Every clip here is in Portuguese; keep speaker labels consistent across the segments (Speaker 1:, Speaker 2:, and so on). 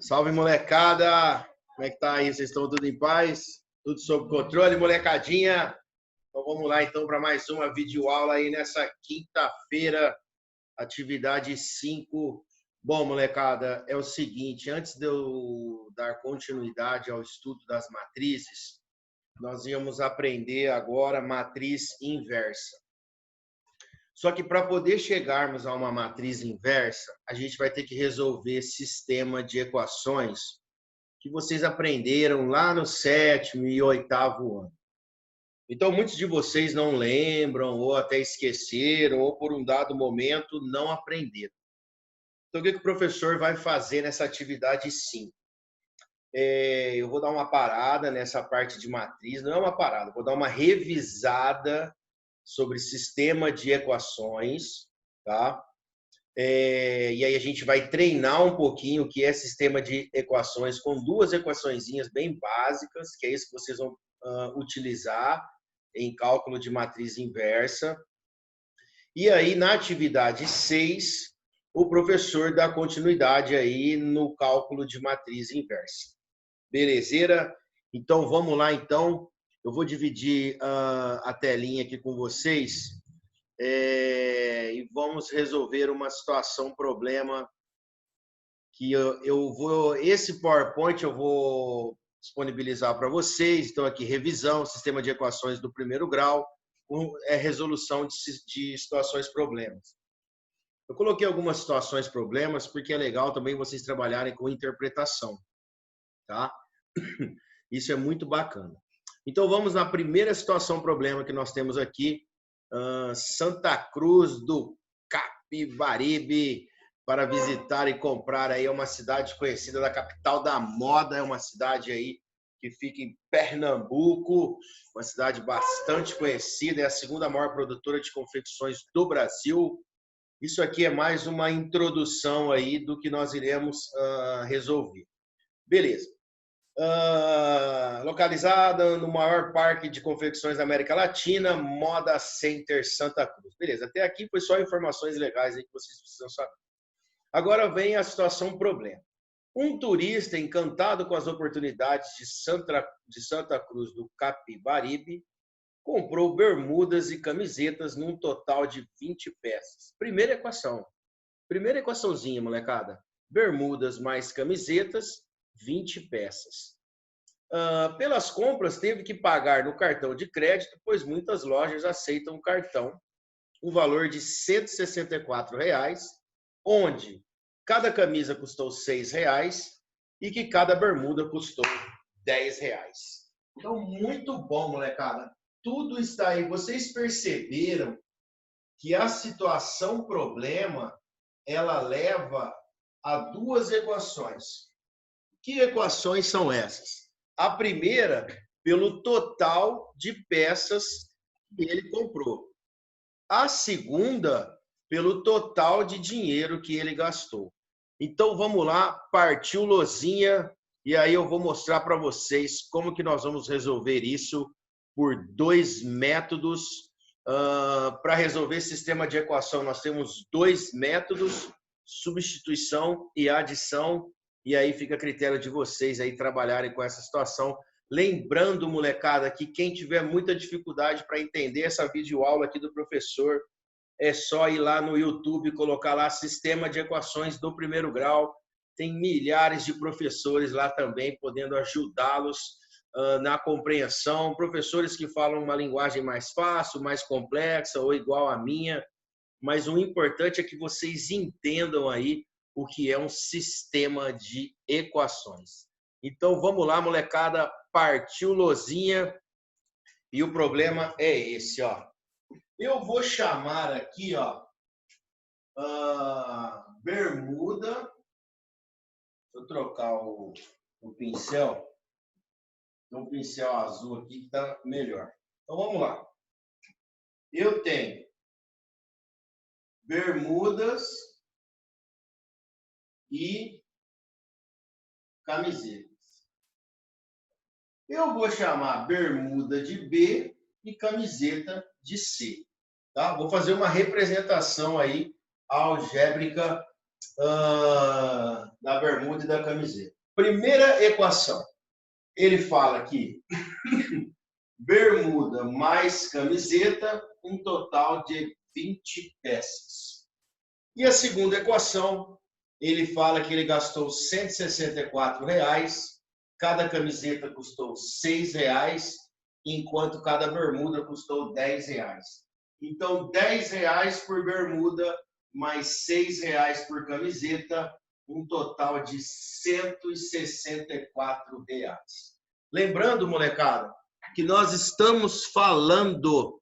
Speaker 1: Salve, molecada! Como é que tá aí? Vocês estão tudo em paz? Tudo sob controle, molecadinha? Então vamos lá então para mais uma videoaula aí nessa quinta-feira, atividade 5. Bom, molecada, é o seguinte, antes de eu dar continuidade ao estudo das matrizes, nós íamos aprender agora matriz inversa. Só que para poder chegarmos a uma matriz inversa, a gente vai ter que resolver sistema de equações que vocês aprenderam lá no 7º e 8º ano. Então, muitos de vocês não lembram, ou até esqueceram, ou por um dado momento não aprenderam. Então, o que o professor vai fazer nessa atividade 5? Eu vou dar uma parada nessa parte de matriz, não é uma parada, vou dar uma revisada sobre sistema de equações, tá? E aí a gente vai treinar um pouquinho o que é sistema de equações com duas equaçõezinhas bem básicas, que é isso que vocês vão utilizar em cálculo de matriz inversa. E aí, na atividade 6, o professor dá continuidade aí no cálculo de matriz inversa. Belezeira? Então, vamos lá, então. Eu vou dividir a telinha aqui com vocês e vamos resolver uma situação, um problema que eu vou... Esse PowerPoint eu vou disponibilizar para vocês. Então, aqui, revisão, sistema de equações do primeiro grau, resolução de situações problemas. Eu coloquei algumas situações problemas porque é legal também vocês trabalharem com interpretação, tá? Isso é muito bacana. Então, vamos na primeira situação problema que nós temos aqui. Santa Cruz do Capibaribe, para visitar e comprar aí. É uma cidade conhecida da capital da moda, é uma cidade aí que fica em Pernambuco, uma cidade bastante conhecida, é a segunda maior produtora de confecções do Brasil. Isso aqui é mais uma introdução aí do que nós iremos resolver. Beleza. Localizada no maior parque de confecções da América Latina, Moda Center Santa Cruz. Beleza, até aqui foi só informações legais aí que vocês precisam saber. Agora vem a situação problema. Um turista encantado com as oportunidades de Santa Cruz do Capibaribe comprou bermudas e camisetas num total de 20 peças. Primeira equação. Primeira equaçãozinha, molecada. Bermudas mais camisetas, 20 peças. Pelas compras, teve que pagar no cartão de crédito, pois muitas lojas aceitam o cartão, um valor de R$ 164, onde cada camisa custou R$ 6 e que cada bermuda custou R$ 10. Então, muito bom, molecada. Tudo está aí. Vocês perceberam que a situação problema, ela leva a duas equações. Que equações são essas? A primeira, pelo total de peças que ele comprou. A segunda, pelo total de dinheiro que ele gastou. Então, vamos lá, partiu lozinha, e aí eu vou mostrar para vocês como que nós vamos resolver isso por dois métodos. Para resolver sistema de equação, nós temos dois métodos, substituição e adição, e aí fica a critério de vocês aí trabalharem com essa situação. Lembrando, molecada, que quem tiver muita dificuldade para entender essa videoaula aqui do professor, é só ir lá no YouTube e colocar lá Sistema de Equações do Primeiro Grau. Tem milhares de professores lá também, podendo ajudá-los na compreensão. Professores que falam uma linguagem mais fácil, mais complexa ou igual à minha. Mas o importante é que vocês entendam aí o que é um sistema de equações. Então, vamos lá, molecada. Partiu lozinha. E o problema é esse, ó. Eu vou chamar aqui, ó, bermuda. Deixa eu trocar o pincel. Tem um pincel azul aqui que está melhor. Então, vamos lá. Eu tenho bermudas e camisetas. Eu vou chamar bermuda de B e camiseta de C. Tá? Vou fazer uma representação aí algébrica da bermuda e da camiseta. Primeira equação. Ele fala que bermuda mais camiseta, um total de 20 peças. E a segunda equação, ele fala que ele gastou R$ 164, cada camiseta custou R$ 6, enquanto cada bermuda custou R$ 10. Então, R$ 10 por bermuda, mais R$ 6 por camiseta, um total de R$ 164. Lembrando, molecada, que nós estamos falando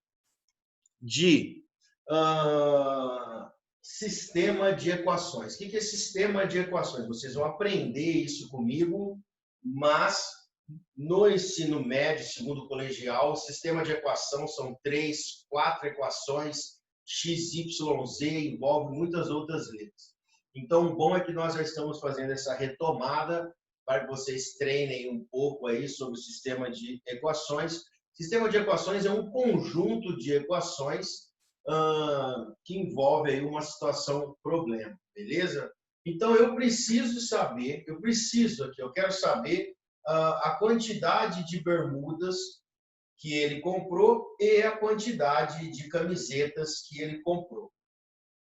Speaker 1: de sistema de equações. O que é sistema de equações? Vocês vão aprender isso comigo, mas no ensino médio, segundo colegial, o sistema de equação são 3, 4 equações, x, y, z, envolve muitas outras letras. Então, o bom é que nós já estamos fazendo essa retomada para que vocês treinem um pouco aí sobre o sistema de equações. Sistema de equações é um conjunto de equações que envolve aí uma situação, um problema, beleza? Então, eu preciso saber, eu quero saber a quantidade de bermudas que ele comprou e a quantidade de camisetas que ele comprou.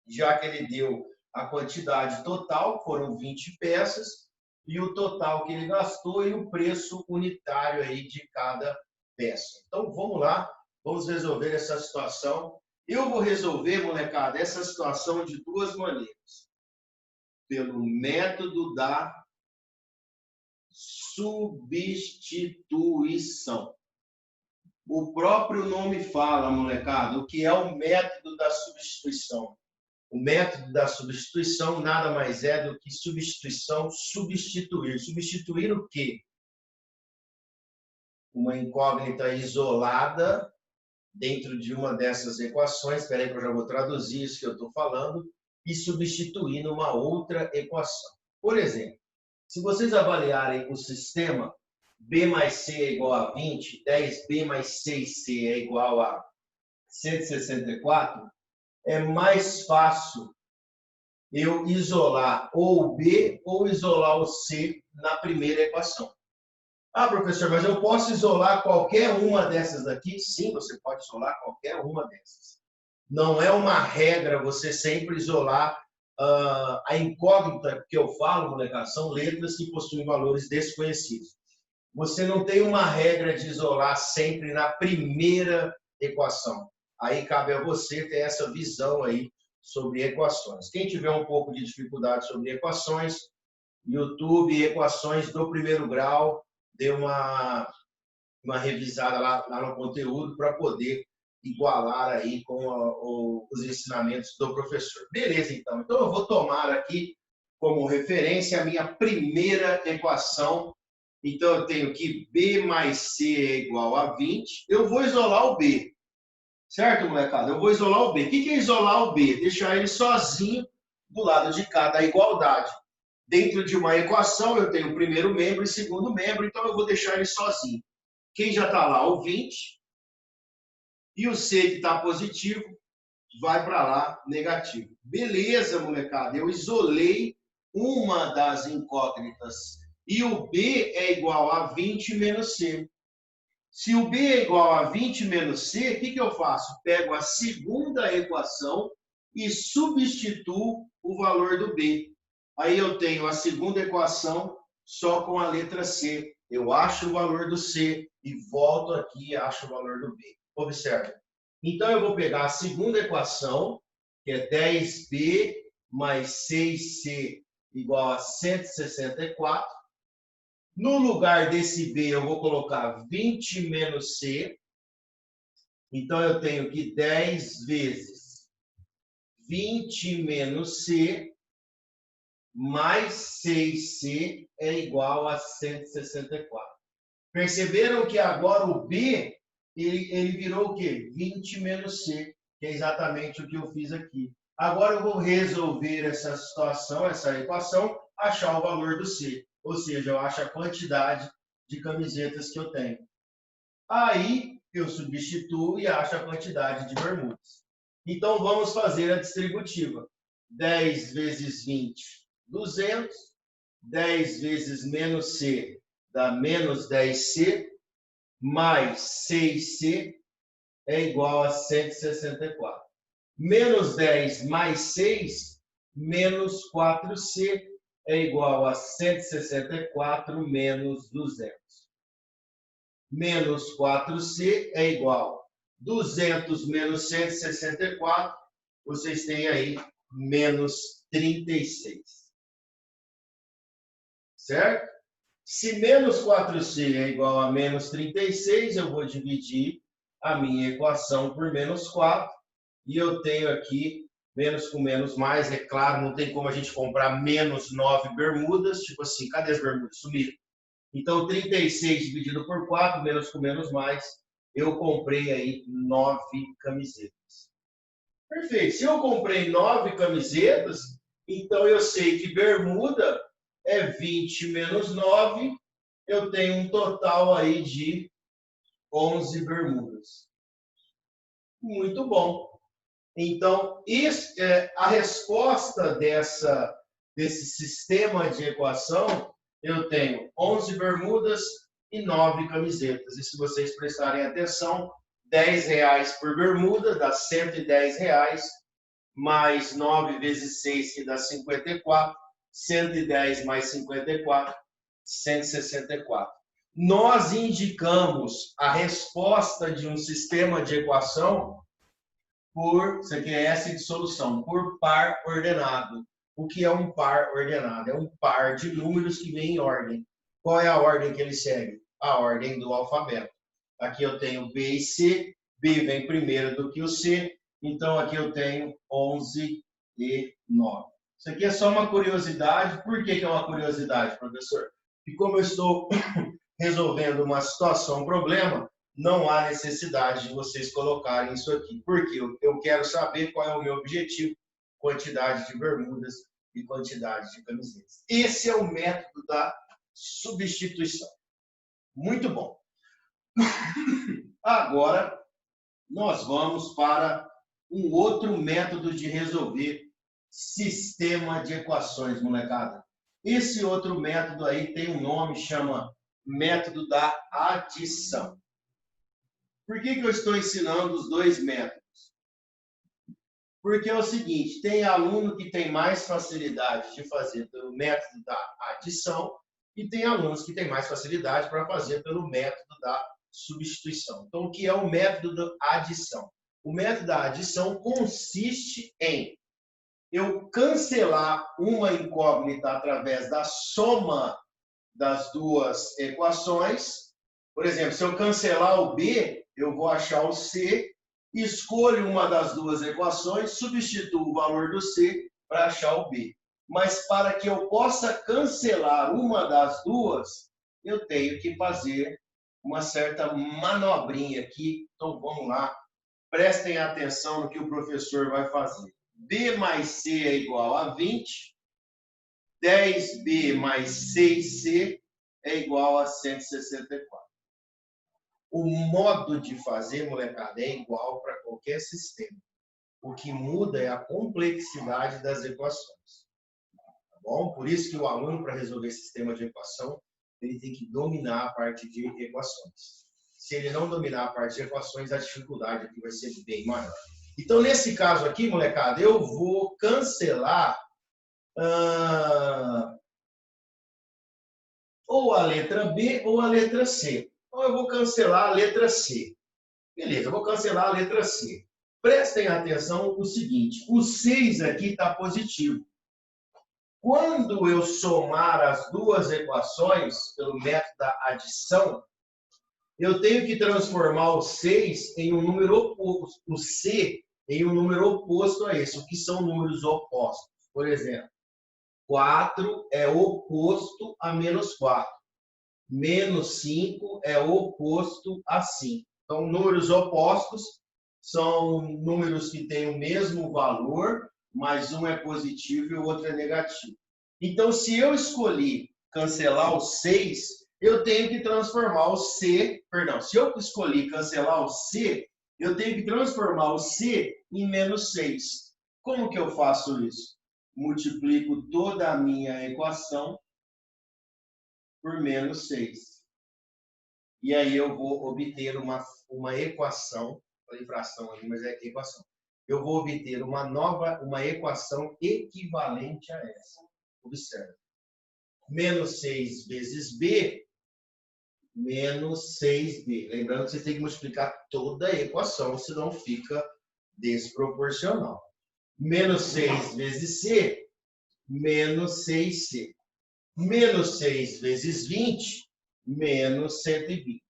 Speaker 1: Já que ele deu a quantidade total, foram 20 peças, e o total que ele gastou e o preço unitário aí de cada peça. Então, vamos lá, vamos resolver essa situação. Eu vou resolver, molecada, essa situação de duas maneiras. Pelo método da substituição. O próprio nome fala, molecada, o que é o método da substituição. O método da substituição nada mais é do que substituição, substituir. Substituir o quê? Uma incógnita isolada dentro de uma dessas equações, espera aí que eu já vou traduzir isso que eu estou falando, e substituir numa outra equação. Por exemplo, se vocês avaliarem o sistema B mais C é igual a 20, 10B mais 6C é igual a 164, é mais fácil eu isolar ou o B ou isolar o C na primeira equação. Ah, professor, mas eu posso isolar qualquer uma dessas daqui? Sim, você pode isolar qualquer uma dessas. Não é uma regra você sempre isolar a incógnita que eu falo, molecada, são letras que possuem valores desconhecidos. Você não tem uma regra de isolar sempre na primeira equação. Aí cabe a você ter essa visão aí sobre equações. Quem tiver um pouco de dificuldade sobre equações, YouTube, equações do primeiro grau, dê uma revisada lá no conteúdo para poder igualar aí com os ensinamentos do professor. Beleza, então. Então, eu vou tomar aqui como referência a minha primeira equação. Então, eu tenho que B mais C é igual a 20. Eu vou isolar o B. Certo, molecada? Eu vou isolar o B. O que é isolar o B? Deixar ele sozinho do lado de cá, da igualdade. Dentro de uma equação, eu tenho o primeiro membro e segundo membro, então eu vou deixar ele sozinho. Quem já está lá? O 20. E o C que está positivo vai para lá negativo. Beleza, molecada. Eu isolei uma das incógnitas. E o B é igual a 20 menos C. Se o B é igual a 20 menos C, o que eu faço? Pego a segunda equação e substituo o valor do B. Aí eu tenho a segunda equação só com a letra C. Eu acho o valor do C e volto aqui e acho o valor do B. Observe. Então, eu vou pegar a segunda equação, que é 10B mais 6C igual a 164. No lugar desse B, eu vou colocar 20 menos C. Então, eu tenho que 10 vezes 20 menos C mais 6C é igual a 164. Perceberam que agora o B, ele virou o quê? 20 menos C, que é exatamente o que eu fiz aqui. Agora eu vou resolver essa situação, essa equação, achar o valor do C. Ou seja, eu acho a quantidade de camisetas que eu tenho. Aí eu substituo e acho a quantidade de bermudas. Então vamos fazer a distributiva. 10 vezes 20, 200. 10 vezes menos C dá menos 10C, mais 6C é igual a 164. Menos 10 mais 6, menos 4C é igual a 164 menos 200. Menos 4C é igual a 200 menos 164, vocês têm aí menos 36. Certo? Se menos 4C é igual a menos 36, eu vou dividir a minha equação por menos 4. E eu tenho aqui, menos com menos mais, é claro, não tem como a gente comprar menos 9 bermudas. Tipo assim, cadê as bermudas? Sumiram. Então, 36 dividido por 4, menos com menos mais, eu comprei aí 9 camisetas. Perfeito. Se eu comprei 9 camisetas, então eu sei que bermuda é 20 menos 9, eu tenho um total aí de 11 bermudas. Muito bom. Então, a resposta desse sistema de equação, eu tenho 11 bermudas e 9 camisetas. E se vocês prestarem atenção, R$10 por bermuda dá R$110, mais 9 vezes 6, que dá 54. 110 mais 54, 164. Nós indicamos a resposta de um sistema de equação por, isso aqui é S de solução, por par ordenado. O que é um par ordenado? É um par de números que vem em ordem. Qual é a ordem que ele segue? A ordem do alfabeto. Aqui eu tenho B e C, B vem primeiro do que o C, então aqui eu tenho 11 e 9. Isso aqui é só uma curiosidade. Por que é uma curiosidade, professor? Porque como eu estou resolvendo uma situação, um problema, não há necessidade de vocês colocarem isso aqui. Porque eu quero saber qual é o meu objetivo, quantidade de bermudas e quantidade de camisetas. Esse é o método da substituição. Muito bom. Agora, nós vamos para um outro método de resolver sistema de equações, molecada. Esse outro método aí tem um nome, chama método da adição. Por que eu estou ensinando os dois métodos? Porque é o seguinte, tem aluno que tem mais facilidade de fazer pelo método da adição e tem alunos que têm mais facilidade para fazer pelo método da substituição. Então, o que é o método da adição? O método da adição consiste em eu cancelar uma incógnita através da soma das duas equações. Por exemplo, se eu cancelar o B, eu vou achar o C, escolho uma das duas equações, substituo o valor do C para achar o B. Mas para que eu possa cancelar uma das duas, eu tenho que fazer uma certa manobrinha aqui. Então, vamos lá. Prestem atenção no que o professor vai fazer. B mais C é igual a 20. 10B mais 6C é igual a 164. O modo de fazer, molecada, é igual para qualquer sistema. O que muda é a complexidade das equações. Tá bom? Por isso que o aluno, para resolver sistema de equação, ele tem que dominar a parte de equações. Se ele não dominar a parte de equações, a dificuldade aqui vai ser bem maior. Então, nesse caso aqui, molecada, eu vou cancelar ou a letra B ou a letra C. Então, eu vou cancelar a letra C. Beleza, eu vou cancelar a letra C. Prestem atenção no seguinte, o 6 aqui está positivo. Quando eu somar as duas equações pelo método da adição, eu tenho que transformar o 6 em um número oposto, o C em um número oposto a esse, o que são números opostos. Por exemplo, 4 é oposto a menos 4. Menos 5 é oposto a 5. Então, números opostos são números que têm o mesmo valor, mas um é positivo e o outro é negativo. Então, se eu escolhi cancelar o 6, eu tenho que transformar o C, se eu escolhi cancelar o C, eu tenho que transformar o C em menos 6. Como que eu faço isso? multiplico toda a minha equação por menos 6. E aí eu vou obter uma equação, falei fração ali, mas é equação. Eu vou obter uma equação equivalente a essa. Observe. Menos 6 vezes B, menos 6B. Lembrando que você tem que multiplicar toda a equação, senão fica desproporcional. Menos 6 vezes C, menos 6C. Menos 6 vezes 20, menos 120.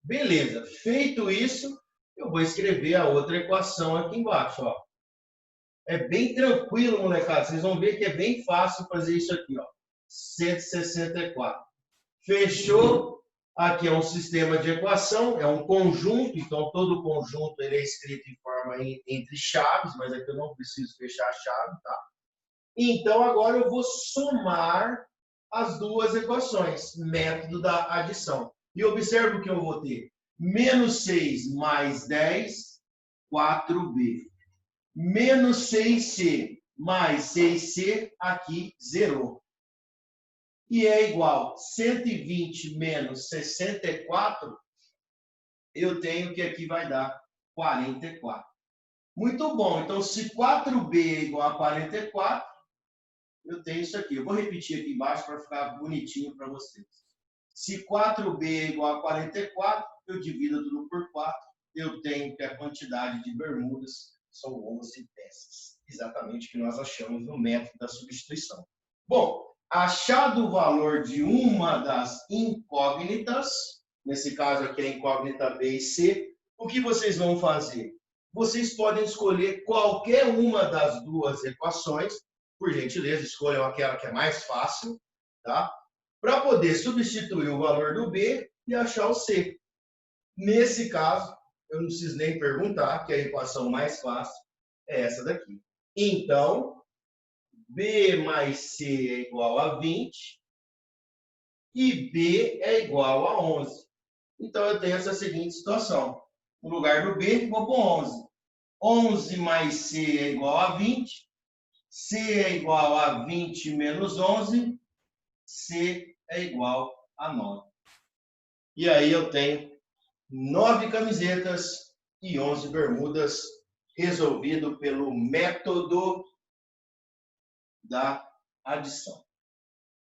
Speaker 1: Beleza, feito isso, eu vou escrever a outra equação aqui embaixo. Ó. É bem tranquilo, molecada. Vocês vão ver que é bem fácil fazer isso aqui. Ó. 164. Fechou? Aqui é um sistema de equação, é um conjunto, então todo conjunto ele é escrito em forma entre chaves, mas aqui eu não preciso fechar a chave, tá? Então agora eu vou somar as duas equações, método da adição. E observe o que eu vou ter. Menos 6 mais 10, 4B. Menos 6C mais 6C, aqui zerou. E é igual a 120 menos 64, eu tenho que aqui vai dar 44. Muito bom. Então, se 4B é igual a 44, eu tenho isso aqui. Eu vou repetir aqui embaixo para ficar bonitinho para vocês. Se 4B é igual a 44, eu divido tudo por 4. Eu tenho que a quantidade de bermudas são 11 peças. Exatamente o que nós achamos no método da substituição. Bom, achado o valor de uma das incógnitas, nesse caso aqui a incógnita B e C, o que vocês vão fazer? Vocês podem escolher qualquer uma das duas equações, por gentileza, escolham aquela que é mais fácil, tá? Para poder substituir o valor do B e achar o C. Nesse caso, eu não preciso nem perguntar, que a equação mais fácil é essa daqui. Então, B mais C é igual a 20 e B é igual a 11. Então, eu tenho essa seguinte situação. No lugar do B, vou pôr 11. 11 mais C é igual a 20. C é igual a 20 menos 11. C é igual a 9. E aí eu tenho 9 camisetas e 11 bermudas, resolvido pelo método da adição.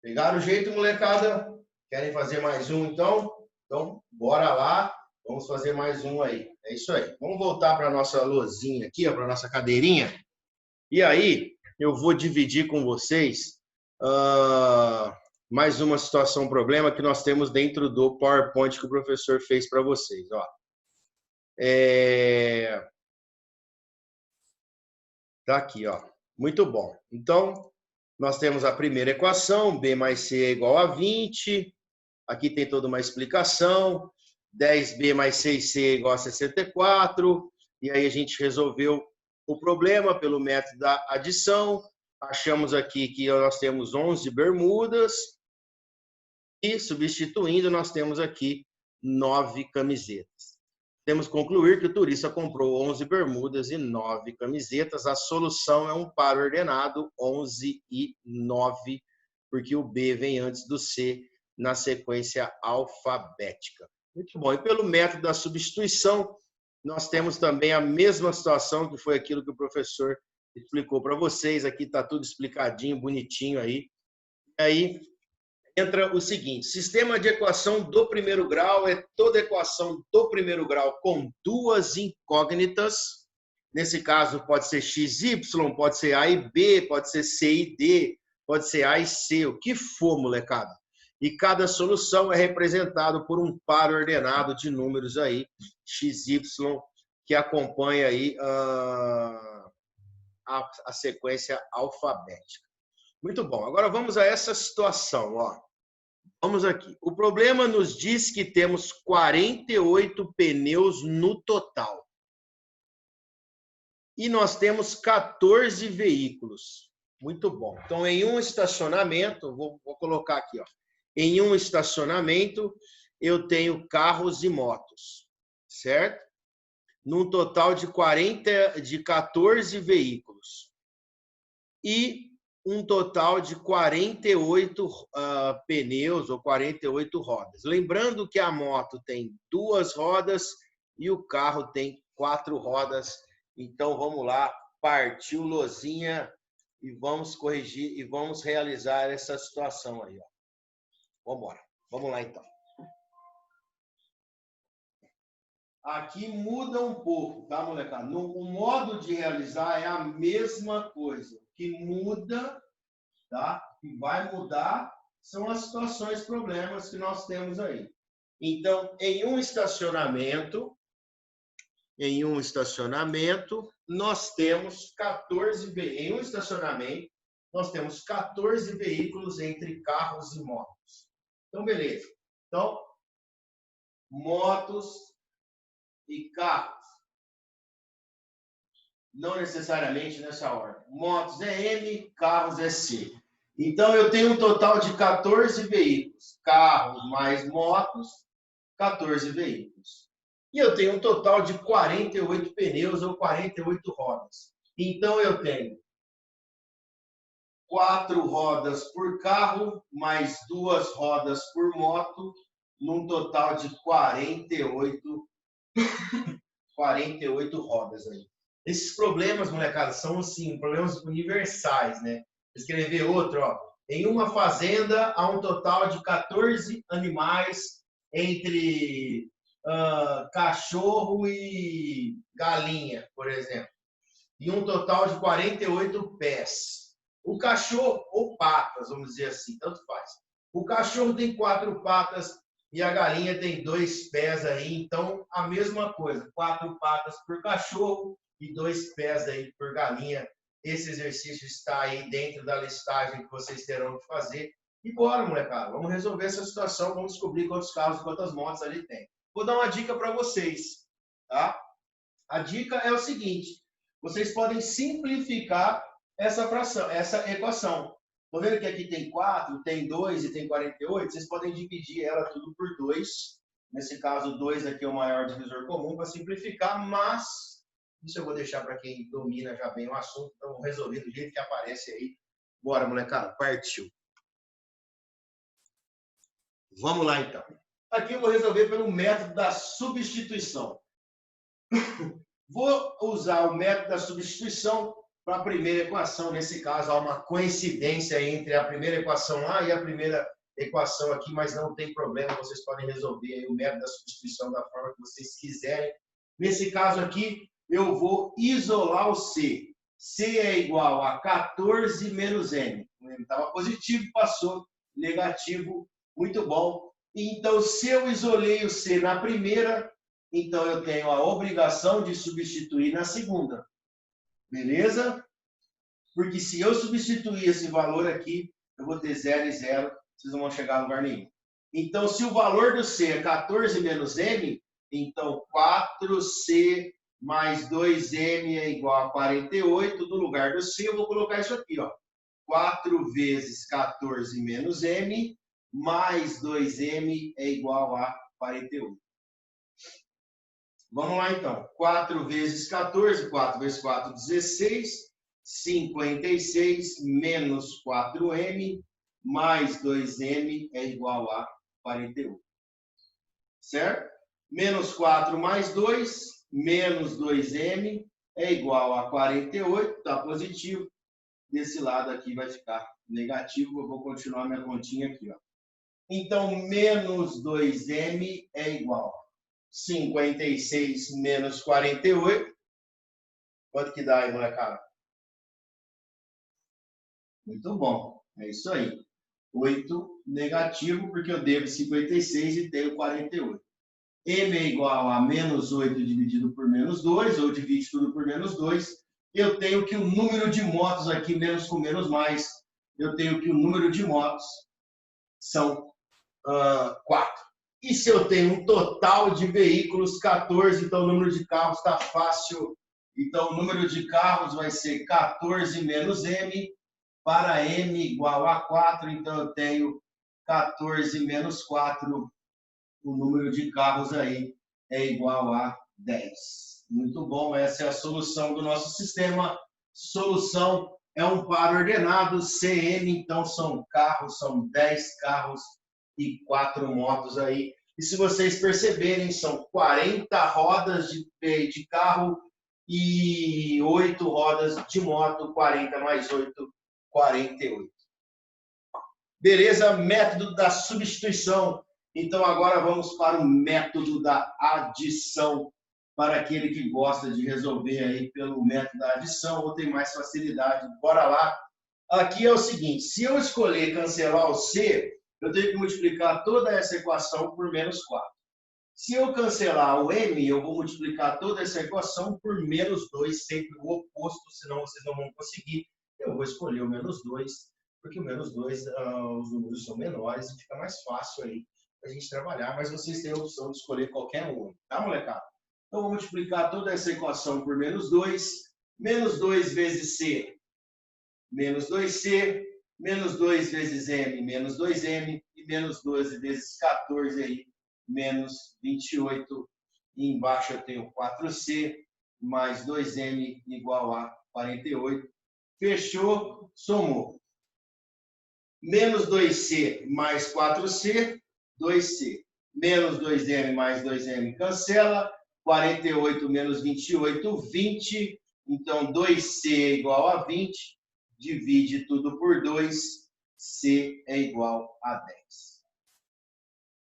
Speaker 1: Pegaram o jeito, molecada? Querem fazer mais um, então? Então, bora lá. Vamos fazer mais um aí. É isso aí. Vamos voltar para a nossa lousinha aqui, para a nossa cadeirinha. E aí, eu vou dividir com vocês mais uma situação, problema que nós temos dentro do PowerPoint que o professor fez para vocês. Ó. Tá aqui, ó. Muito bom. Então, nós temos a primeira equação, B mais C é igual a 20. Aqui tem toda uma explicação. 10B mais 6C é igual a 64. E aí a gente resolveu o problema pelo método da adição. Achamos aqui que nós temos 11 bermudas. E, substituindo, nós temos aqui 9 camisetas. Temos que concluir que o turista comprou 11 bermudas e 9 camisetas. A solução é um par ordenado, 11 e 9, porque o B vem antes do C na sequência alfabética. Muito bom. E pelo método da substituição, nós temos também a mesma situação que foi aquilo que o professor explicou para vocês. Aqui está tudo explicadinho, bonitinho aí. E aí entra o seguinte: sistema de equação do primeiro grau é toda equação do primeiro grau com duas incógnitas. Nesse caso, pode ser x, y, pode ser a e b, pode ser c e d, pode ser a e c, o que for, molecada. E cada solução é representado por um par ordenado de números aí, x, y, que acompanha aí a sequência alfabética. Muito bom. Agora vamos a essa situação, ó. Vamos aqui. O problema nos diz que temos 48 pneus no total. E nós temos 14 veículos. Muito bom. Então, em um estacionamento, vou colocar aqui, ó. Em um estacionamento, eu tenho carros e motos, certo? Num total de 14 veículos. E um total de 48 pneus ou 48 rodas. Lembrando que a moto tem 2 rodas e o carro tem 4 rodas. Então, vamos lá, partiu lozinha e vamos corrigir e vamos realizar essa situação aí. Ó. Vamos embora. Vamos lá, então. Aqui muda um pouco, tá, molecada? O modo de realizar é a mesma coisa. O que muda, tá? O que vai mudar são as situações, problemas que nós temos aí. Então, em um estacionamento, nós temos 14 veículos. Em um estacionamento, nós temos 14 veículos entre carros e motos. Então, beleza. Então, motos e carros. Não necessariamente nessa ordem. Motos é M, carros é C. Então, eu tenho um total de 14 veículos. Carros mais motos, 14 veículos. E eu tenho um total de 48 pneus ou 48 rodas. Então, eu tenho 4 rodas por carro, mais 2 rodas por moto, num total de 48 rodas aí. Esses problemas, molecada, são assim, problemas universais, né? Vocês querem ver outro, ó. Em uma fazenda, há um total de 14 animais entre cachorro e galinha, por exemplo. E um total de 48 pés. O cachorro, ou patas, vamos dizer assim, tanto faz. O cachorro tem 4 patas e a galinha tem 2 pés aí. Então, a mesma coisa. 4 patas por cachorro e 2 pés aí por galinha. Esse exercício está aí dentro da listagem que vocês terão que fazer. E bora, molecada. Vamos resolver essa situação. Vamos descobrir quantos carros e quantas motos ali tem. Vou dar uma dica para vocês, tá? A dica é o seguinte. Vocês podem simplificar essa fração, essa equação. Estou vendo que aqui tem 4, tem 2 e tem 48. Vocês podem dividir ela tudo por 2. Nesse caso, 2 aqui é o maior divisor comum para simplificar, mas isso eu vou deixar para quem domina já bem o assunto. Então, vou resolver do jeito que aparece aí. Bora, molecada, partiu. Vamos lá, então. Aqui eu vou resolver pelo método da substituição. Vou usar o método da substituição para a primeira equação. Nesse caso, há uma coincidência entre a primeira equação lá e a primeira equação aqui, mas não tem problema, vocês podem resolver aí o método da substituição da forma que vocês quiserem. Nesse caso aqui, eu vou isolar o C. C é igual a 14 menos M. Estava positivo, passou negativo, muito bom. Então, se eu isolei o C na primeira, então eu tenho a obrigação de substituir na segunda. Beleza? Porque se eu substituir esse valor aqui, eu vou ter 0 e 0, vocês não vão chegar a lugar nenhum. Então, se o valor do C é 14 menos M, então 4C mais 2M é igual a 48. No lugar do C, eu vou colocar isso aqui, ó. 4 vezes 14 menos M, mais 2M é igual a 48. Vamos lá, então. 4 vezes 14, 4 vezes 4, 16. 56 menos 4M mais 2M é igual a 48. Certo? Menos 4 mais 2, menos 2M é igual a 48. Está positivo. Desse lado aqui vai ficar negativo. Eu vou continuar minha continha aqui, ó. Então, menos 2M é igual a 56 menos 48. Quanto que dá aí, molecada? Muito bom. É isso aí. 8 negativo, porque eu devo 56 e tenho 48. M é igual a menos 8 dividido por menos 2, ou divide tudo por menos 2. Eu tenho que o número de motos aqui, menos com menos mais, eu tenho que o número de motos são 4. E se eu tenho um total de veículos, 14, então o número de carros está fácil. Então o número de carros vai ser 14 menos M, para M igual a 4, então eu tenho 14 menos 4, o número de carros aí é igual a 10. Muito bom, essa é a solução do nosso sistema. Solução é um par ordenado, CM, então são carros, são 10 carros e 4 motos aí. E se vocês perceberem, são 40 rodas de carro e 8 rodas de moto, 40 mais 8, 48. Beleza? Método da substituição. Então, agora vamos para o método da adição, para aquele que gosta de resolver aí pelo método da adição ou tem mais facilidade. Bora lá. Aqui é o seguinte, se eu escolher cancelar o C, eu tenho que multiplicar toda essa equação por menos 4. Se eu cancelar o M, eu vou multiplicar toda essa equação por menos 2, sempre o oposto, senão vocês não vão conseguir. Eu vou escolher o menos 2, porque o menos 2, os números são menores e fica mais fácil aí a gente trabalhar, mas vocês têm a opção de escolher qualquer um, tá, molecada? Então, vou multiplicar toda essa equação por menos 2. Menos 2 vezes C, menos 2C. Menos 2 vezes M, menos 2M. E menos 12 vezes 14 aí, menos 28. E embaixo eu tenho 4C mais 2M igual a 48. Fechou, somou. Menos 2C mais 4C, 2C. Menos 2M mais 2M cancela. 48 menos 28, 20. Então, 2C é igual a 20. Divide tudo por 2. C é igual a 10.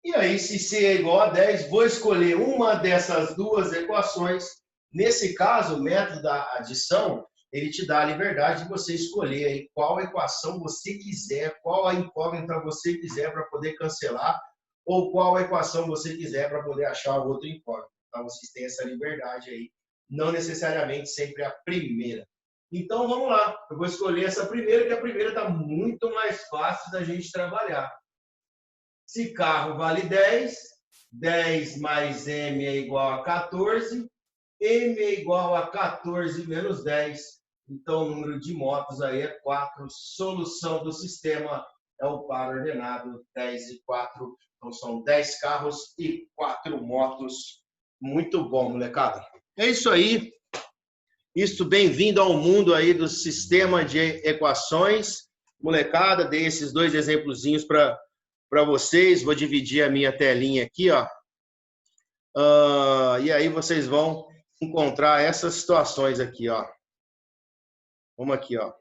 Speaker 1: E aí, se C é igual a 10, vou escolher uma dessas duas equações. Nesse caso, o método da adição, ele te dá a liberdade de você escolher aí qual equação você quiser, qual a incógnita você quiser para poder cancelar, ou qual equação você quiser para poder achar o outro incógnito. Então, vocês têm essa liberdade aí, não necessariamente sempre a primeira. Então, vamos lá. Eu vou escolher essa primeira, que a primeira está muito mais fácil da gente trabalhar. Se carro vale 10, 10 mais M é igual a 14, M é igual a 14 menos 10. Então, o número de motos aí é 4. Solução do sistema é o par ordenado 10 e 4. Então, são 10 carros e 4 motos. Muito bom, molecada. É isso aí. Isso, bem-vindo ao mundo aí do sistema de equações. Molecada, dei esses dois exemplozinhos para vocês. Vou dividir a minha telinha aqui, ó. E aí vocês vão encontrar essas situações aqui, ó. Vamos aqui, ó.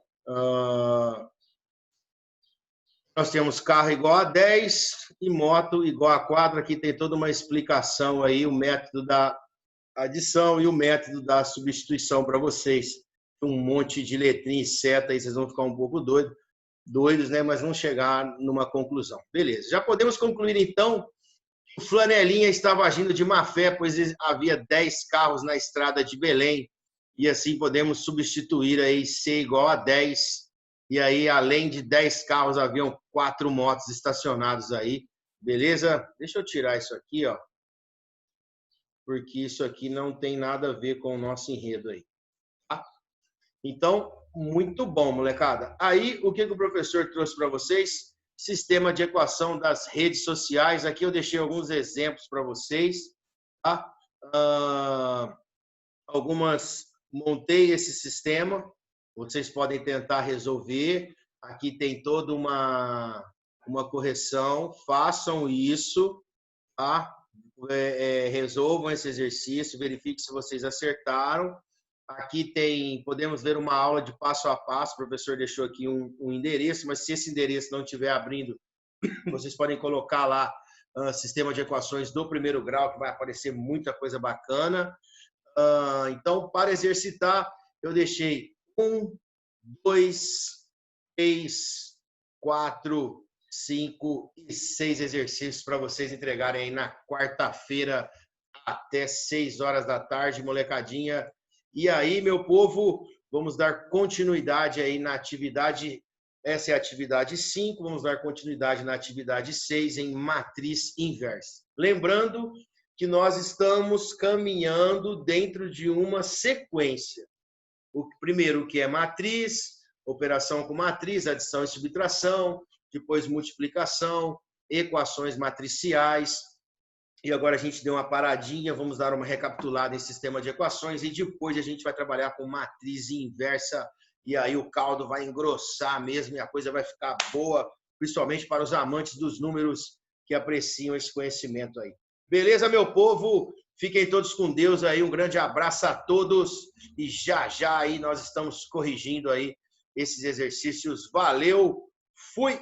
Speaker 1: Nós temos carro igual a 10 e moto igual a 4. Aqui tem toda uma explicação aí, o método da adição e o método da substituição para vocês. Um monte de letrinha e seta aí, vocês vão ficar um pouco doidos, né? Mas vão chegar numa conclusão. Beleza. Já podemos concluir, então. O Flanelinha estava agindo de má fé, pois havia 10 carros na estrada de Belém. E assim podemos substituir aí C igual a 10. E aí, além de 10 carros, haviam 4 motos estacionadas aí. Beleza? Deixa eu tirar isso aqui, ó. Porque isso aqui não tem nada a ver com o nosso enredo aí. Tá? Então, muito bom, molecada. Aí, o que o professor trouxe para vocês? Sistema de equação das redes sociais. Aqui eu deixei alguns exemplos para vocês. Tá? Montei esse sistema. Vocês podem tentar resolver. Aqui tem toda uma correção. Façam isso, tá? Resolvam esse exercício, verifiquem se vocês acertaram. Aqui podemos ver uma aula de passo a passo. O professor deixou aqui um endereço, mas se esse endereço não estiver abrindo, vocês podem colocar lá sistema de equações do primeiro grau, que vai aparecer muita coisa bacana. Então, para exercitar, eu deixei 1, 2, 3, 4, 5 e 6 exercícios para vocês entregarem aí na quarta-feira até 6 horas da tarde, molecadinha. E aí, meu povo, vamos dar continuidade aí na atividade. Essa é a atividade 5, vamos dar continuidade na atividade 6 em matriz inversa. Lembrando que nós estamos caminhando dentro de uma sequência. O primeiro que é matriz, operação com matriz, adição e subtração, depois multiplicação, equações matriciais. E agora a gente deu uma paradinha, vamos dar uma recapitulada em sistema de equações e depois a gente vai trabalhar com matriz inversa e aí o caldo vai engrossar mesmo e a coisa vai ficar boa, principalmente para os amantes dos números que apreciam esse conhecimento aí. Beleza, meu povo? Fiquem todos com Deus aí, um grande abraço a todos e já aí nós estamos corrigindo aí esses exercícios. Valeu, fui!